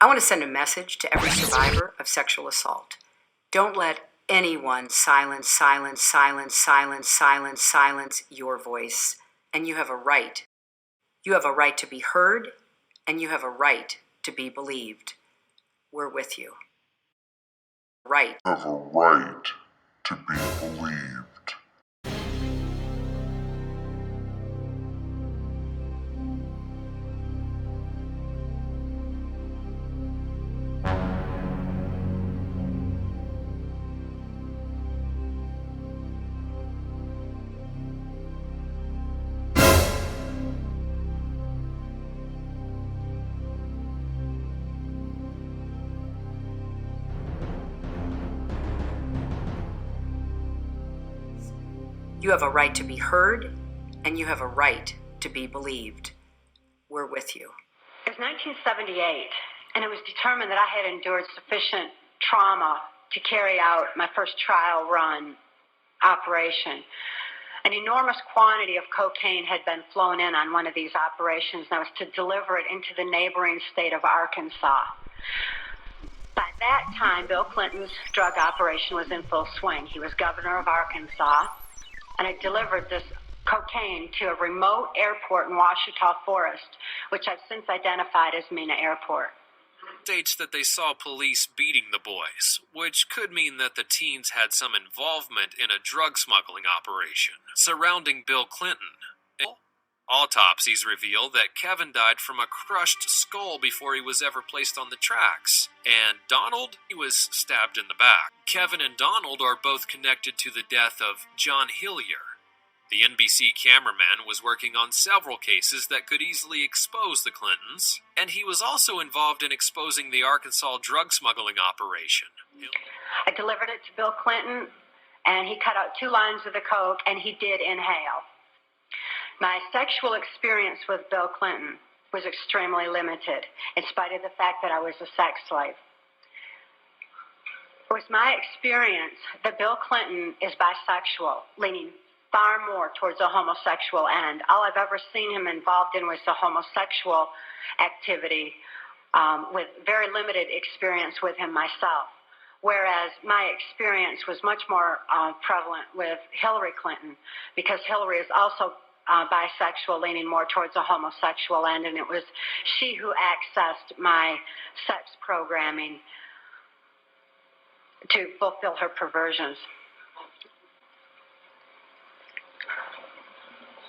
I want to send a message to every survivor of sexual assault. Don't let anyone silence your voice. And you have a right. You have a right to be heard, and you have a right to be believed. We're with you. Right. Have a right to be believed. You have a right to be heard, and you have a right to be believed. We're with you. It was 1978, and it was determined that I had endured sufficient trauma to carry out my first trial run operation. An enormous quantity of cocaine had been flown in on one of these operations, and I was to deliver it into the neighboring state of Arkansas. By that time, Bill Clinton's drug operation was in full swing. He was governor of Arkansas, and I delivered this cocaine to a remote airport in Ouachita Forest, which I've since identified as Mena Airport. States that they saw police beating the boys, which could mean that the teens had some involvement in a drug smuggling operation surrounding Bill Clinton. Autopsies reveal that Kevin died from a crushed skull before he was ever placed on the tracks, and Donald, he was stabbed in the back. Kevin and Donald are both connected to the death of John Hillier. The NBC cameraman was working on several cases that could easily expose the Clintons, and he was also involved in exposing the Arkansas drug smuggling operation. I delivered it to Bill Clinton, and he cut out 2 lines of the coke, and he did inhale. My sexual experience with Bill Clinton was extremely limited, in spite of the fact that I was a sex slave. It was my experience that Bill Clinton is bisexual, leaning far more towards a homosexual end. All I've ever seen him involved in was the homosexual activity, with very limited experience with him myself. Whereas my experience was much more prevalent with Hillary Clinton, because Hillary is also bisexual, leaning more towards a homosexual end, and it was she who accessed my sex programming to fulfill her perversions.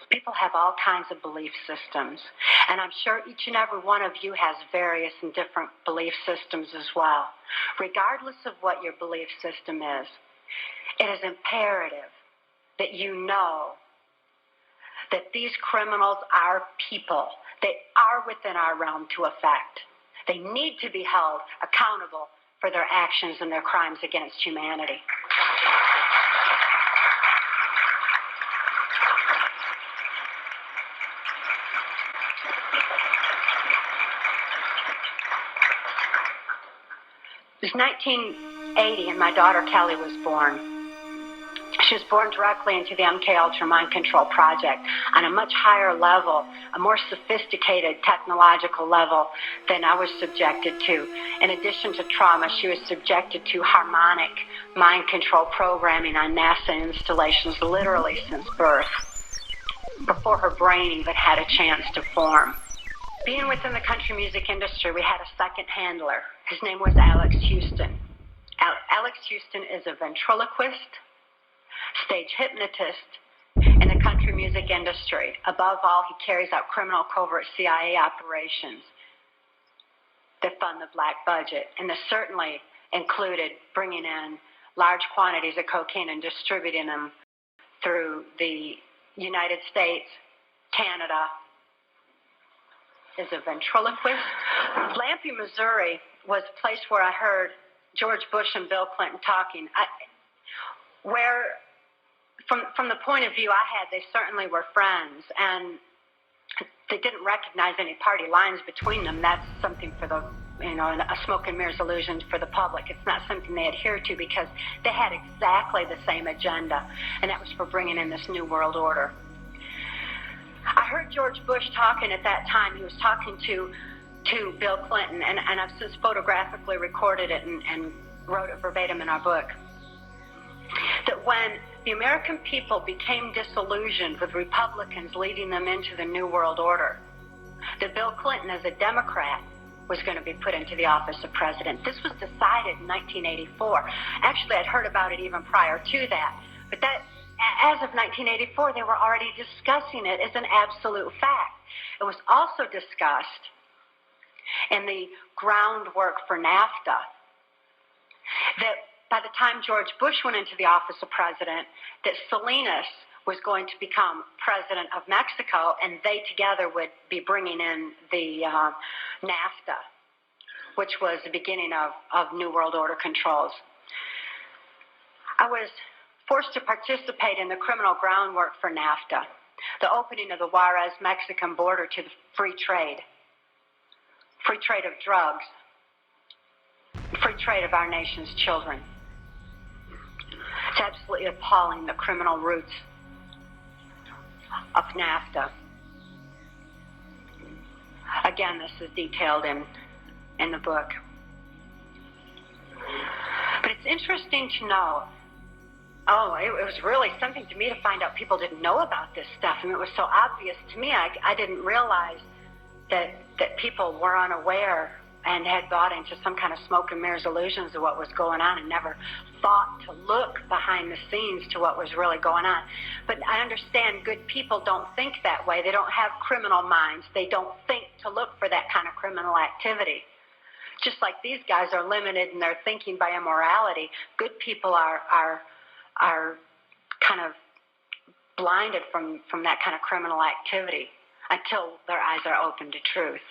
People have all kinds of belief systems, and I'm sure each and every one of you has various and different belief systems as well. Regardless of what your belief system is, it is imperative that you know that these criminals are people. They are within our realm to affect. They need to be held accountable for their actions and their crimes against humanity. It was 1980, and my daughter Kelly was born. She was born directly into the MK Ultra Mind Control Project on a much higher level, a more sophisticated technological level than I was subjected to. In addition to trauma, she was subjected to harmonic mind control programming on NASA installations literally since birth, before her brain even had a chance to form. Being within the country music industry, we had a second handler. His name was Alex Houston. Alex Houston is a ventriloquist, stage hypnotist in the country music industry. Above all, he carries out criminal covert CIA operations that fund the black budget. And this certainly included bringing in large quantities of cocaine and distributing them through the United States, Canada. Is a ventriloquist. Lampe, Missouri was a place where I heard George Bush and Bill Clinton talking. Where, from the point of view I had, they certainly were friends, and they didn't recognize any party lines between them. That's something for the, a smoke and mirrors illusion for the public. It's not something they adhere to, because they had exactly the same agenda, and that was for bringing in this new world order. I heard George Bush talking at that time. He was talking to to Bill Clinton, and I've since photographically recorded it and wrote it verbatim in our book, that when the American people became disillusioned with Republicans leading them into the New World Order, that Bill Clinton, as a Democrat, was going to be put into the office of president. This was decided in 1984. Actually, I'd heard about it even prior to that. But that, as of 1984, they were already discussing it as an absolute fact. It was also discussed in the groundwork for NAFTA that by the time George Bush went into the office of president, that Salinas was going to become president of Mexico, and they together would be bringing in the NAFTA, which was the beginning of New World Order controls. I was forced to participate in the criminal groundwork for NAFTA, the opening of the Juarez-Mexican border to the free trade of drugs, free trade of our nation's children. It's absolutely appalling, the criminal roots of NAFTA. Again, this is detailed in the book. But it's interesting to know, it was really something to me to find out people didn't know about this stuff. I mean, it was so obvious to me. I didn't realize that people were unaware and had bought into some kind of smoke and mirrors illusions of what was going on and never thought to look behind the scenes to what was really going on. But I understand good people don't think that way. They don't have criminal minds. They don't think to look for that kind of criminal activity. Just like these guys are limited in their thinking by immorality, good people are kind of blinded from that kind of criminal activity until their eyes are open to truth.